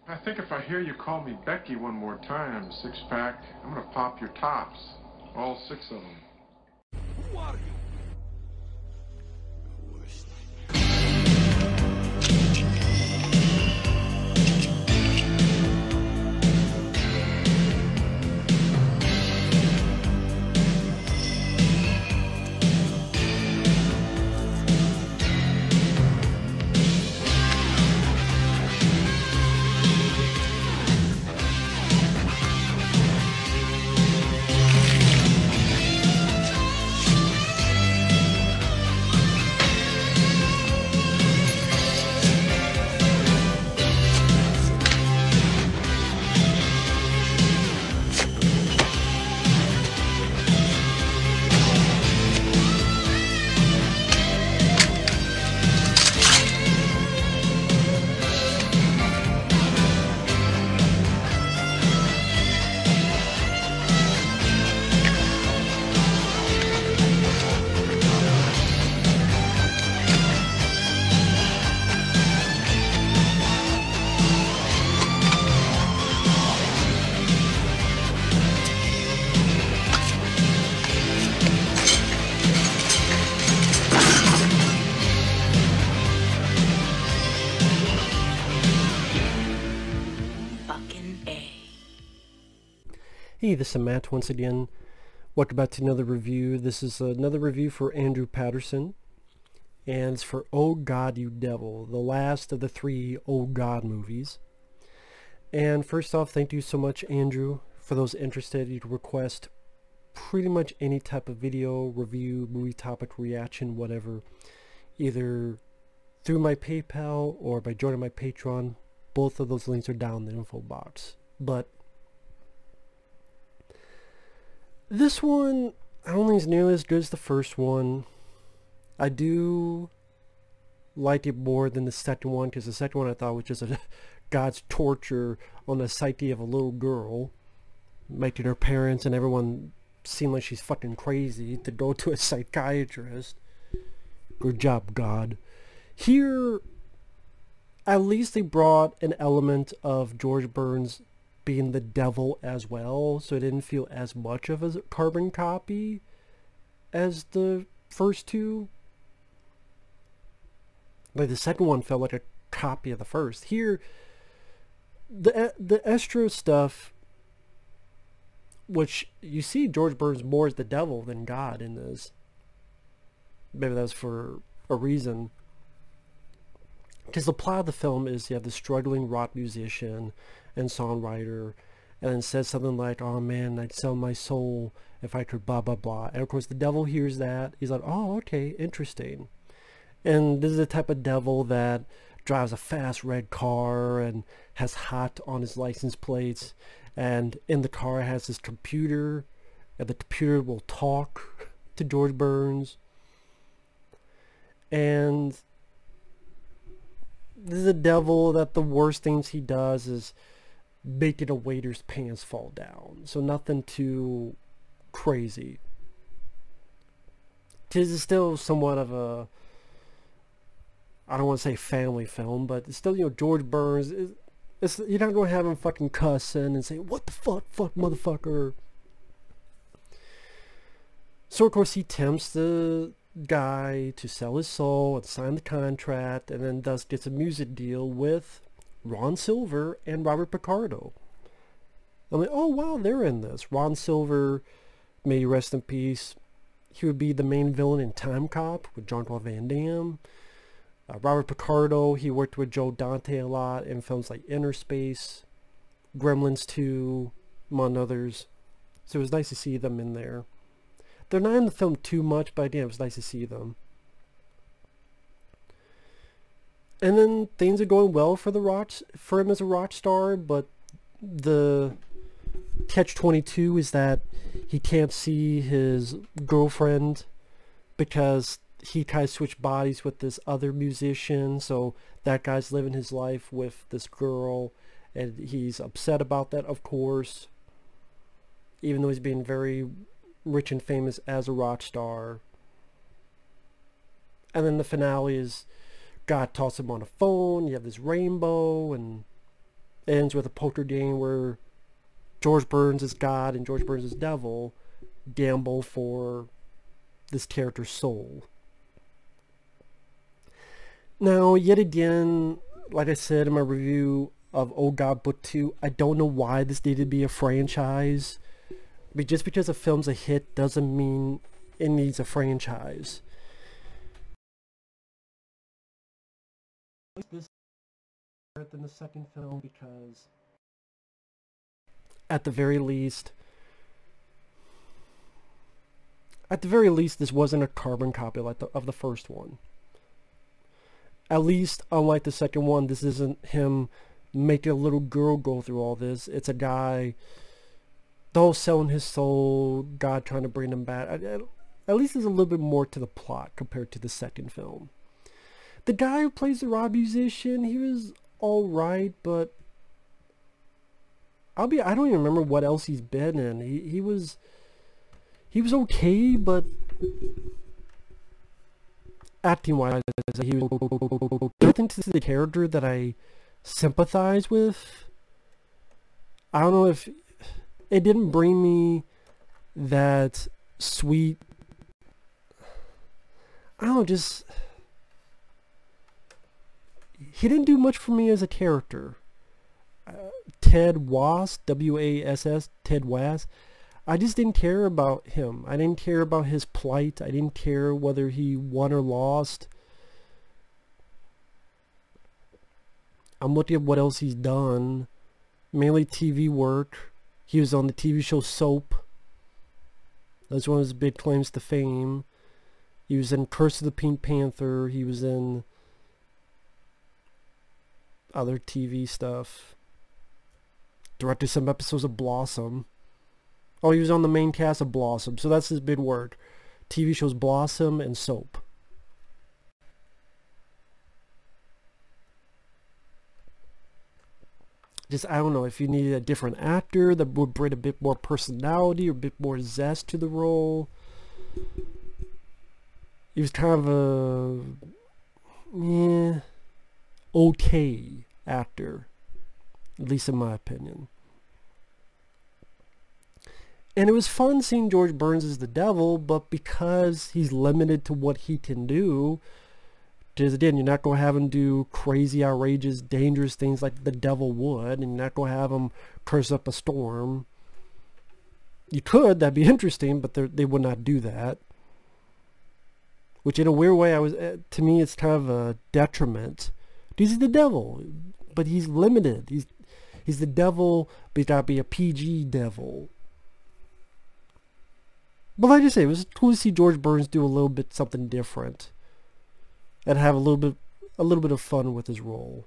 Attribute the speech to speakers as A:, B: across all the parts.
A: I think if I hear you call me Becky one more time, six-pack, I'm gonna pop your tops. All six of them.
B: Who are you?
C: Hey, this is Matt once again. Welcome back to another review. This is another review for Andrew Patterson, and it's for Oh God You Devil, the last of the three Oh God movies. And first off, thank you so much, Andrew. For those interested, you can request pretty much any type of video, review, movie topic, reaction, whatever, either through my PayPal or by joining my Patreon. Both of those links are down in the info box. But this one, I don't think it's nearly as good as the first one. I do like it more than the second one, because the second one I thought was just a God's torture on the psyche of a little girl, making her parents and everyone seem like she's fucking crazy to go to a psychiatrist. Good job, God. Here, at least they brought an element of George Burns being the devil as well, so it didn't feel as much of a carbon copy as the first two. Like the second one felt like a copy of the first. Here, the Estro stuff, which you see George Burns more as the devil than God in this. Maybe that's for a reason. Because the plot of the film is you have the struggling rock musician and songwriter, and then says something like, oh man, I'd sell my soul if I could blah blah blah. And of course the devil hears that. He's like, oh okay, interesting. And this is the type of devil that drives a fast red car and has hot on his license plates, and in the car has this computer, and the computer will talk to George Burns. And this is a devil that the worst things he does is making a waiter's pants fall down. So nothing too crazy. This is still somewhat of a, I don't want to say family film, but it's still, you know, George Burns. You're not going to have him fucking cussing and say, what the fuck, motherfucker. So of course he tempts the guy to sell his soul and sign the contract, and then thus gets a music deal with Ron Silver and Robert Picardo. I'm like, oh wow, they're in this. Ron Silver, may he rest in peace, he would be the main villain in Time Cop with Jean-Claude Van Damme. Robert Picardo, he worked with Joe Dante a lot in films like Inner Space, Gremlins 2, among others. So it was nice to see them in there. They're not in the film too much, but again, it was nice to see them. And then things are going well for him as a rock star, but the catch-22 is that he can't see his girlfriend because he kind of switched bodies with this other musician, so that guy's living his life with this girl, and he's upset about that, of course, even though he's being very rich and famous as a rock star. And then the finale is God tossed him on a phone, you have this rainbow, and It ends with a poker game where George Burns is God and George Burns is devil gamble for this character's soul. Now, yet again, like I said in my review of Oh God Book 2, I don't know why this needed to be a franchise. But just because a film's a hit doesn't mean it needs a franchise. This than the second film because at the very least this wasn't a carbon copy of the first one. At least, unlike the second one, this isn't him making a little girl go through all this. It's a guy, though selling his soul, God trying to bring him back. At least there's a little bit more to the plot compared to the second film. The guy who plays the rock musician, he was alright, but I don't even remember what else he's been in. He was okay, but acting wise, he was nothing to the character that I sympathize with. I don't know if it didn't bring me that sweet, I don't know, just he didn't do much for me as a character. Ted Wass, W-A-S-S, Ted Wass, I just didn't care about him. I didn't care about his plight. I didn't care whether he won or lost. I'm looking at what else he's done. Mainly TV work. He was on the TV show Soap. That's one of his big claims to fame. He was in Curse of the Pink Panther. He was in other TV stuff. Directed some episodes of Blossom. Oh, he was on the main cast of Blossom, so that's his big work. TV shows Blossom and Soap. Just, I don't know, if you needed a different actor that would bring a bit more personality or a bit more zest to the role. He was kind of a okay actor, at least in my opinion. And it was fun seeing George Burns as the devil, but because he's limited to what he can do, because again, you're not going to have him do crazy, outrageous, dangerous things like the devil would, and you're not going to have him curse up a storm. You could, that'd be interesting, but they would not do that. Which in a weird way, to me, it's kind of a detriment. He's the devil, but he's limited. He's the devil, but he's got to be a PG devil. But like I say, it was cool to see George Burns do a little bit something different and have a little bit of fun with his role.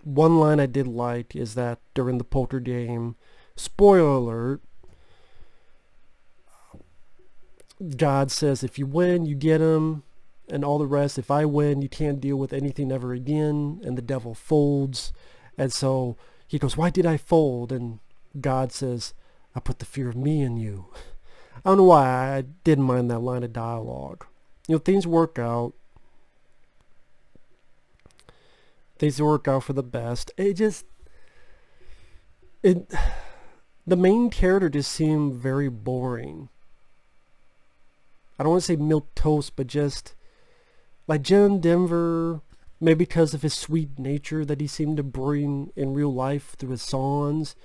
C: One line I did like is that during the poker game, spoiler alert, God says if you win, you get him, and all the rest, if I win, you can't deal with anything ever again, and the devil folds. And so he goes, why did I fold? And God says, I put the fear of me in you. I don't know why I didn't mind that line of dialogue. You know, things work out. Things work out for the best. The main character just seemed very boring. I don't want to say milquetoast, but just like John Denver, maybe because of his sweet nature that he seemed to bring in real life through his songs.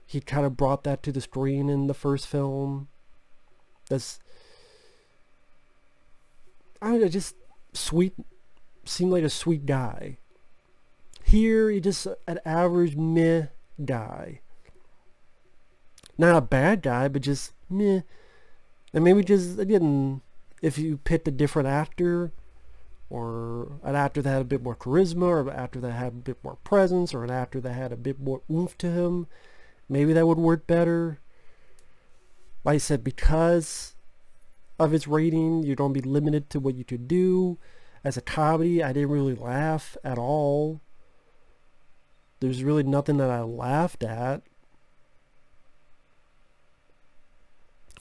C: He kind of brought that to the screen in the first film. Just sweet, seemed like a sweet guy. Here, he just an average meh guy. Not a bad guy, but just meh. And maybe just, again, if you picked a different actor, or an actor that had a bit more charisma, or an actor that had a bit more presence, or an actor that had a bit more oomph to him, maybe that would work better. Like I said, because of its rating, you're going to be limited to what you could do. As a comedy, I didn't really laugh at all. There's really nothing that I laughed at.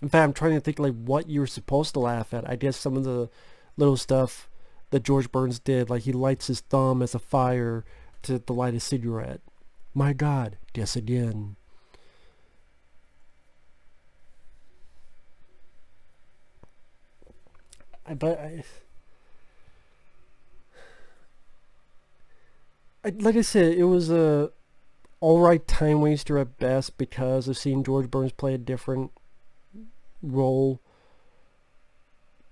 C: In fact, I'm trying to think like what you're supposed to laugh at. I guess some of the little stuff that George Burns did, like he lights his thumb as a fire to light a cigarette. My God, guess again. Like I said, it was a alright time waster at best because of seeing George Burns play a different role.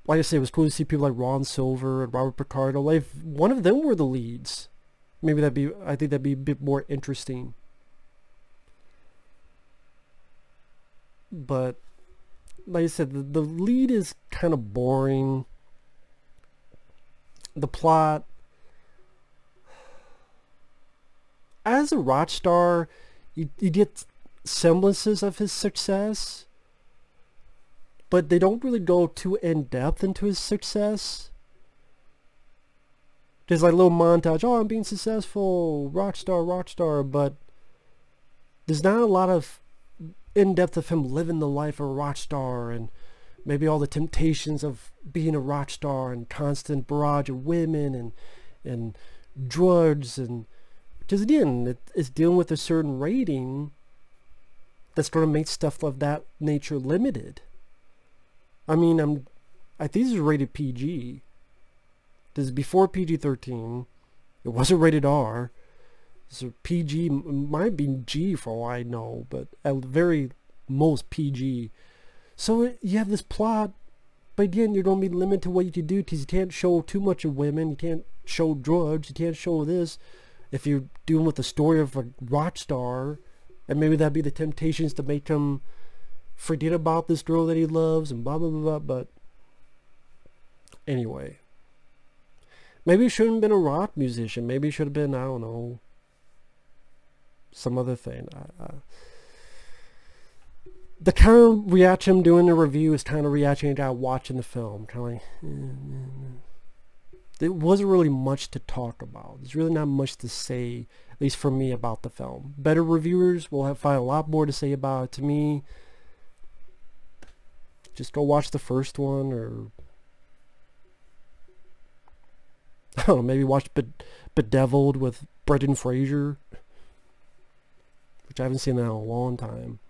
C: Like I said, it was cool to see people like Ron Silver and Robert Picardo. Like if one of them were the leads, maybe I think that'd be a bit more interesting. But like I said, the lead is kind of boring. The plot, as a rock star, you get semblances of his success, but they don't really go too in-depth into his success. There's like a little montage, oh, I'm being successful, rock star, but there's not a lot of in-depth of him living the life of a rock star and maybe all the temptations of being a rock star and constant barrage of women and drugs, and because again, it's dealing with a certain rating that's going to make stuff of that nature limited. I mean, I think this is rated PG. This is before PG-13. It wasn't rated R. So PG might be G for all I know, but at very most PG. So you have this plot, but again, you're going to be limited to what you can do because you can't show too much of women, you can't show drugs, you can't show this. If you're dealing with the story of a rock star, and maybe that'd be the temptations to make him forget about this girl that he loves and blah blah blah blah. But anyway, maybe he shouldn't have been a rock musician. Maybe he should have been, I don't know, some other thing. The kind of reaction I'm doing the review is kind of reaction I got watching the film. Kind of like, there wasn't really much to talk about. There's really not much to say, at least for me, about the film. Better reviewers will find a lot more to say about it. To me, just go watch the first one, or I don't know, maybe watch Bedeviled with Brendan Fraser, which I haven't seen that in a long time.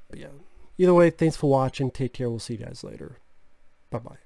C: But yeah, either way, thanks for watching. Take care. We'll see you guys later. Bye-bye.